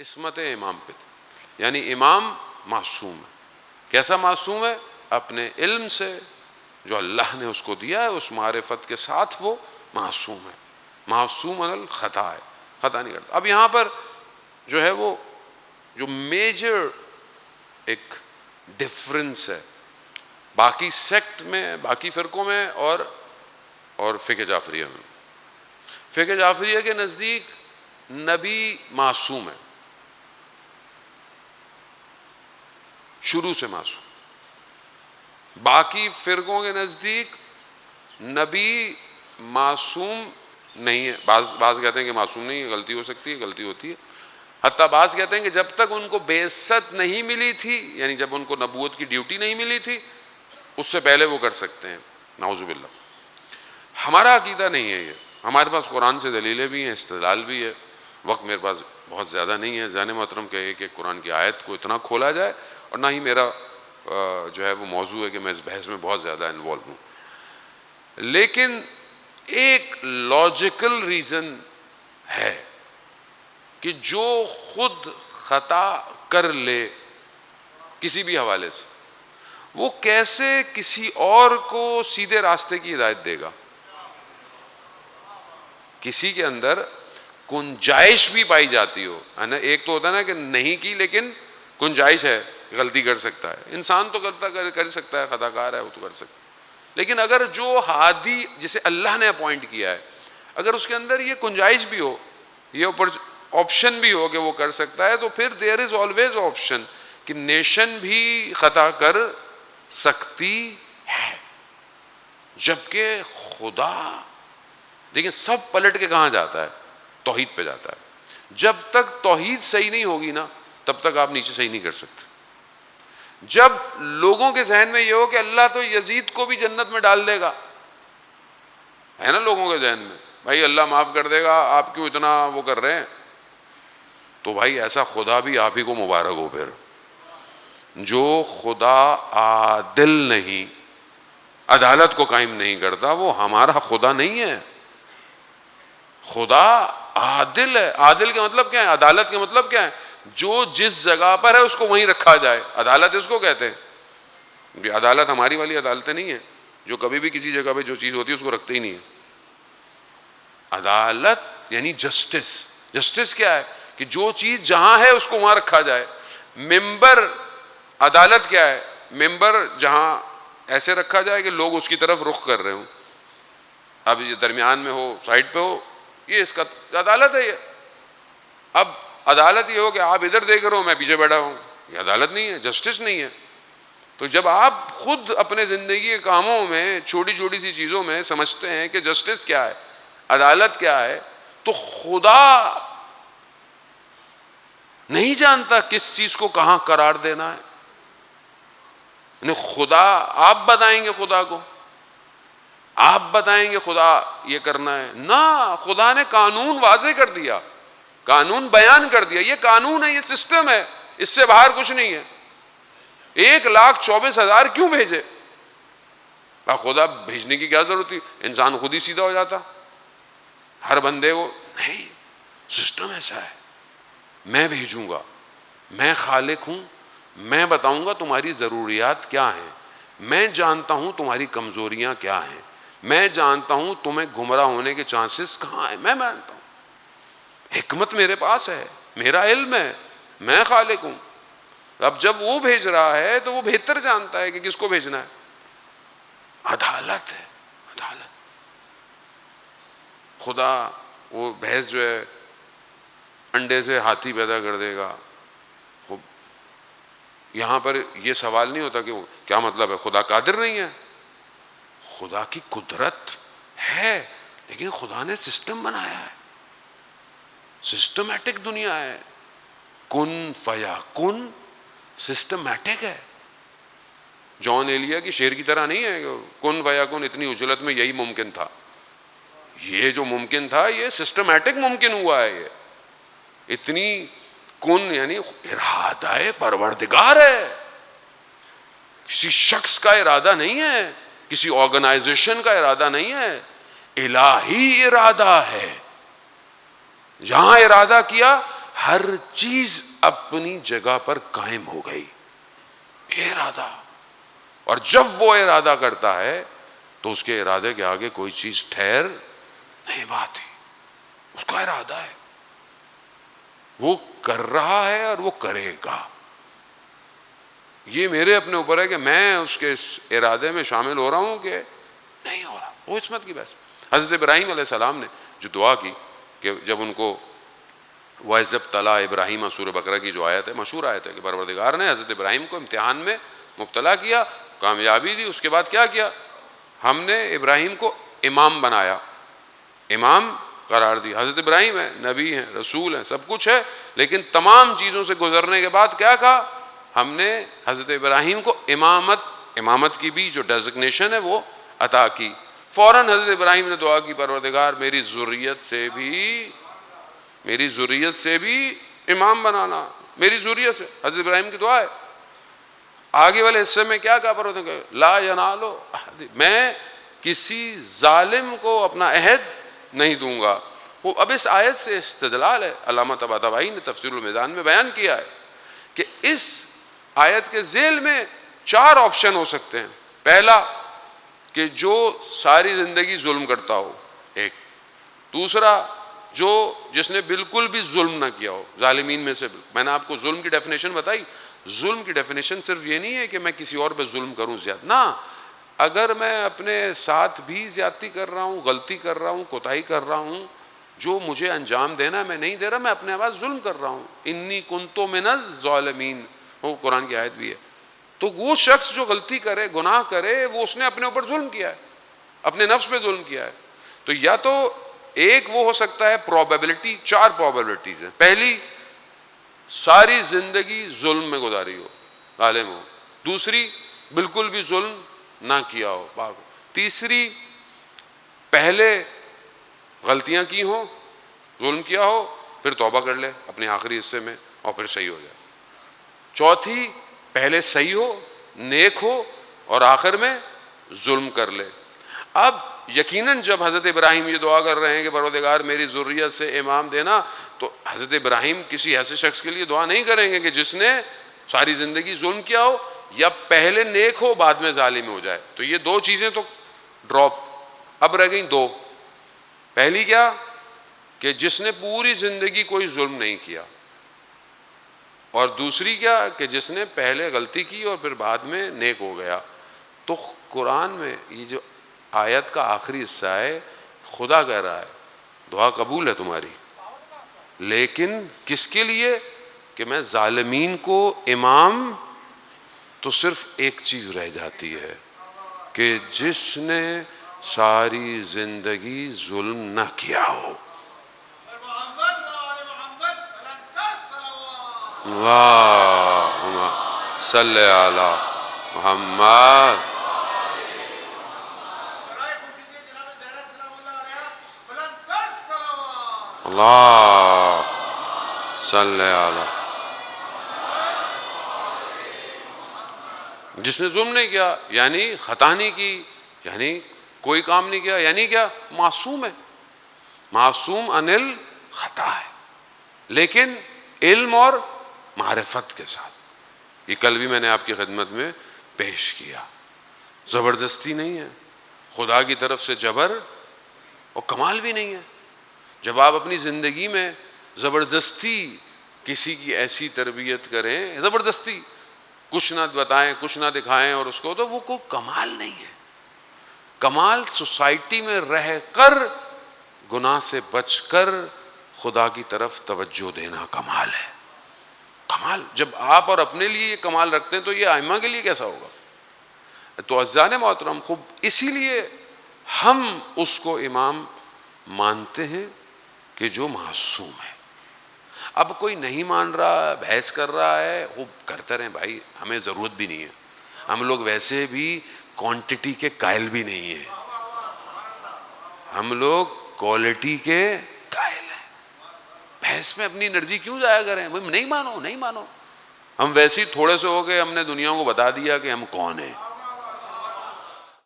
इस्मत इमाम पे, यानी इमाम मासूम है। कैसा मासूम है? अपने इल्म से जो अल्लाह ने उसको दिया है, उस मारिफत के साथ वो मासूम है। मासूम अनल खता है, खता नहीं करता। अब यहाँ पर जो है वो जो मेजर एक डिफरेंस है बाकी सेक्ट में, बाकी फ़िरकों में और फ़िक़्ह जाफ़रिया में। फ़िक़्ह जाफ़रिया के नज़दीक नबी मासूम है, शुरू से मासूम। बाकी फ़िरकों के नज़दीक नबी मासूम नहीं है। बाज़ कहते हैं कि मासूम नहीं है, गलती हो सकती है, गलती होती है। हत्ता बाज़ कहते हैं कि जब तक उनको बेइज्जत नहीं मिली थी, यानी जब उनको नबूवत की ड्यूटी नहीं मिली थी, उससे पहले वो कर सकते हैं। नाउज़ुबिल्लाह। हमारा अकीदा नहीं है ये। हमारे पास कुरान से दलीलें भी हैं, इस्तिदलाल भी है। वक्त मेरे पास बहुत ज़्यादा नहीं है ज़ाने मोहतरम के एक कुरान की आयत को इतना खोला जाए, और ना ही मेरा जो है वो मौजू है कि मैं इस बहस में बहुत ज़्यादा इन्वॉल्व हूँ। लेकिन एक लॉजिकल रीज़न है कि जो खुद खता कर ले किसी भी हवाले से, वो कैसे किसी और को सीधे रास्ते की हिदायत देगा। किसी के अंदर गुंजाइश भी पाई जाती हो, है ना। एक तो होता है ना कि नहीं की, लेकिन गुंजाइश है, गलती कर सकता है इंसान, तो कर सकता है, खताकार है वो तो कर सकता है। लेकिन अगर जो हादी जिसे अल्लाह ने अपॉइंट किया है, अगर उसके अंदर ये गुंजाइश भी हो, ये ऊपर ऑप्शन भी हो कि वो कर सकता है, तो फिर देयर इज ऑलवेज ऑप्शन कि नेशन भी खता कर सकती है। जबकि खुदा, देखिए, सब पलट के कहाँ जाता है? तौहीद पे जाता है। जब तक तौहीद सही नहीं होगी ना, तब तक आप नीचे सही नहीं कर सकते। जब लोगों के जहन में ये हो कि अल्लाह तो यजीद को भी जन्नत में डाल देगा, है ना, लोगों के जहन में, भाई अल्लाह माफ कर देगा, आप क्यों इतना वो कर रहे हैं, तो भाई ऐसा खुदा भी आप ही को मुबारक हो। फिर जो खुदा आदिल नहीं, अदालत को कायम नहीं करता, वो हमारा खुदा नहीं है। खुदा आदिल है। आदिल का मतलब क्या है? अदालत का मतलब क्या है? जो जिस जगह पर है उसको वहीं रखा जाए, अदालत इसको कहते हैं। अदालत हमारी वाली अदालतें नहीं है जो कभी भी किसी जगह पे जो चीज होती है उसको रखते ही नहीं है। अदालत यानी जस्टिस। जस्टिस क्या है? कि जो चीज जहां है उसको वहां रखा जाए। मेंबर अदालत क्या है? मेंबर जहां ऐसे रखा जाए कि लोग उसकी तरफ रुख कर रहे हो, अब ये दरमियान में हो, साइड पे हो, ये इसका अदालत है। ये अब अदालत ये हो कि आप इधर देख रहे हो, मैं पीछे बैठा हूं, ये अदालत नहीं है, जस्टिस नहीं है। तो जब आप खुद अपने जिंदगी के कामों में छोटी छोटी सी चीजों में समझते हैं कि जस्टिस क्या है, अदालत क्या है, तो खुदा नहीं जानता किस चीज को कहां करार देना है। खुदा आप बताएंगे, खुदा को आप बताएंगे खुदा ये करना है ना। खुदा ने कानून वाजे कर दिया, कानून बयान कर दिया, ये कानून है, ये सिस्टम है, इससे बाहर कुछ नहीं है। 1,24,000 क्यों भेजे? खुदा भेजने की क्या जरूरत थी? इंसान खुद ही सीधा हो जाता हर बंदे को। नहीं, सिस्टम ऐसा है, मैं भेजूंगा, मैं खालिक हूं, मैं बताऊंगा तुम्हारी जरूरियात क्या हैं, मैं जानता हूं तुम्हारी कमजोरियां क्या हैं, मैं जानता हूं तुम्हें गुमराह होने के चांसेस कहां है, मैं मानता हूं। हिकमत मेरे पास है, मेरा इल्म है, मैं खालिक हूं। अब जब वो भेज रहा है तो वो बेहतर जानता है कि किसको भेजना है। अदालत है, अदालत। खुदा वो भैंस जो है अंडे से हाथी पैदा कर देगा। यहां पर यह सवाल नहीं होता कि क्या मतलब है, खुदा कादिर नहीं है? खुदा की कुदरत है, लेकिन खुदा ने सिस्टम बनाया है, सिस्टमैटिक दुनिया है। कुन फया कुन सिस्टमैटिक है। जॉन एलिया की शेर की तरह नहीं है, कुन फया कुन, इतनी उजलत में यही मुमकिन था। ये जो मुमकिन था ये सिस्टमैटिक मुमकिन हुआ है। ये इतनी कुन यानी इरादा परवरदिगार है, किसी शख्स का इरादा नहीं है, किसी ऑर्गेनाइजेशन का इरादा नहीं है, इलाही इरादा है। जहां इरादा किया हर चीज अपनी जगह पर कायम हो गई। इरादा, और जब वो इरादा करता है तो उसके इरादे के आगे कोई चीज ठहर नहीं पाती। उसका इरादा है, वो कर रहा है और वो करेगा। ये मेरे अपने ऊपर है कि मैं उसके इस इरादे में शामिल हो रहा हूं कि नहीं हो रहा। वो इस्मत की बहस। हजरत इब्राहीम अलैहिस्सलाम ने जो दुआ की कि जब उनको वज़ब तला इब्राहीम, सूरह बकरा की जो आयत है, मशहूर आयत है कि परवरदिगार ने हजरत इब्राहीम को इम्तिहान में मुब्तला किया, कामयाबी दी। उसके बाद क्या किया? हमने इब्राहीम को इमाम बनाया, इमाम करार दिया। हजरत इब्राहीम है, नबी हैं, रसूल हैं, सब कुछ है, लेकिन तमाम चीज़ों से गुजरने के बाद क्या कहा? हमने हजरत इब्राहीम को इमामत की भी जो डेजिग्नेशन है वो अता की। फौरन हजरत इब्राहीम ने दुआ की, परवरदिगार मेरी ज़ुर्रियत से भी इमाम बनाना, मेरी ज़ुर्रियत से। हजरत इब्राहीम की दुआ है। आगे वाले हिस्से में क्या कहा परवरदिगार? ला यनालो, मैं किसी जालिम को अपना अहद नहीं दूंगा। वो अब इस आयत से इस्तिदलाल है। अल्लामा तबातबाई ने तफसीरुल मीज़ान में बयान किया है कि इस आयत के ज़ेल में 4 ऑप्शन हो सकते हैं। पहला कि जो सारी ज़िंदगी जुल्म करता हो, एक। दूसरा, जिसने बिल्कुल भी जुल्म ना किया हो, जालिमीन में से। मैंने आपको जुल्म की डेफिनेशन बताई। जुल्म की डेफिनेशन सिर्फ ये नहीं है कि मैं किसी और पे जुल्म करूं ज्यादा ना, अगर मैं अपने साथ भी ज्यादती कर रहा हूं, गलती कर रहा हूं, कोताही कर रहा हूं, जो मुझे अंजाम देना मैं नहीं दे रहा, मैं अपने आवाज जुल्म कर रहा हूं। इन्नी कुंतो मिनज़ ज़ालिमीन, वो कुरान की आयत भी है। तो वो शख्स जो गलती करे, गुनाह करे, वो उसने अपने ऊपर जुल्म किया है, अपने नफ्स पे जुल्म किया है। तो या तो एक वो हो सकता है प्रोबेबिलिटी, 4 प्रोबेबिलिटीज है। पहली, सारी जिंदगी जुल्म में गुजारी हो, जालिम हो। दूसरी, बिल्कुल भी जुल्म ना किया हो, पाक हो। तीसरी, पहले गलतियां की हो, जुल्म किया हो, फिर तौबा कर ले अपने आखिरी हिस्से में और फिर सही हो जाए। चौथी, पहले सही हो, नेक हो, और आखिर में जुल्म कर ले। अब यकीनन जब हज़रत इब्राहीम ये दुआ कर रहे हैं कि परवरदिगार मेरी ज़ुर्रियत से इमाम देना, तो हज़रत इब्राहीम किसी ऐसे शख्स के लिए दुआ नहीं करेंगे कि जिसने सारी ज़िंदगी जुल्म किया हो या पहले नेक हो बाद में जालिम हो जाए। तो ये 2 चीज़ें तो ड्रॉप। अब रह गई 2। पहली क्या? कि जिसने पूरी ज़िंदगी कोई जुल्म नहीं किया, और दूसरी क्या? कि जिसने पहले गलती की और फिर बाद में नेक हो गया। तो कुरान में ये जो आयत का आखिरी हिस्सा है, खुदा कह रहा है दुआ कबूल है तुम्हारी, लेकिन किसके लिए? कि मैं जालिमीन को इमाम। तो सिर्फ एक चीज रह जाती है कि जिसने सारी जिंदगी जुल्म न किया हो। अल्लाहुम्मा सल्ली अला मुहम्मद। अल्लाह सल्ले अला। जिसने जुल्म नहीं किया, यानी खता नहीं की, यानी कोई काम नहीं किया, यानी क्या? मासूम है, मासूम अनिल खता है, लेकिन इल्म और मारिफत के साथ। ये कल भी मैंने आपकी खिदमत में पेश किया। ज़बरदस्ती नहीं है, खुदा की तरफ से जबर और कमाल भी नहीं है। जब आप अपनी ज़िंदगी में ज़बरदस्ती किसी की ऐसी तरबियत करें, ज़बरदस्ती कुछ ना बताएं, कुछ ना दिखाएं और उसको, तो वो कोई कमाल नहीं है। कमाल सोसाइटी में रहकर गुनाह से बचकर खुदा की तरफ तवज्जो देना कमाल है। कमाल जब आप और अपने लिए ये कमाल रखते हैं तो ये आइमा के लिए कैसा होगा? तो अज़ान मोहतरम, खूब इसीलिए हम उसको इमाम मानते हैं कि जो मासूम है। अब कोई नहीं मान रहा, बहस कर रहा है, वो करते रहें भाई, हमें ज़रूरत भी नहीं है। हम लोग वैसे भी क्वांटिटी के कायल भी नहीं है, हम लोग क्वालिटी के कायल हैं। बहस में अपनी एनर्जी क्यों जाया करें? भाई नहीं मानो, नहीं मानो। हम वैसे ही थोड़े से हो गए, हमने दुनिया को बता दिया कि हम कौन हैं।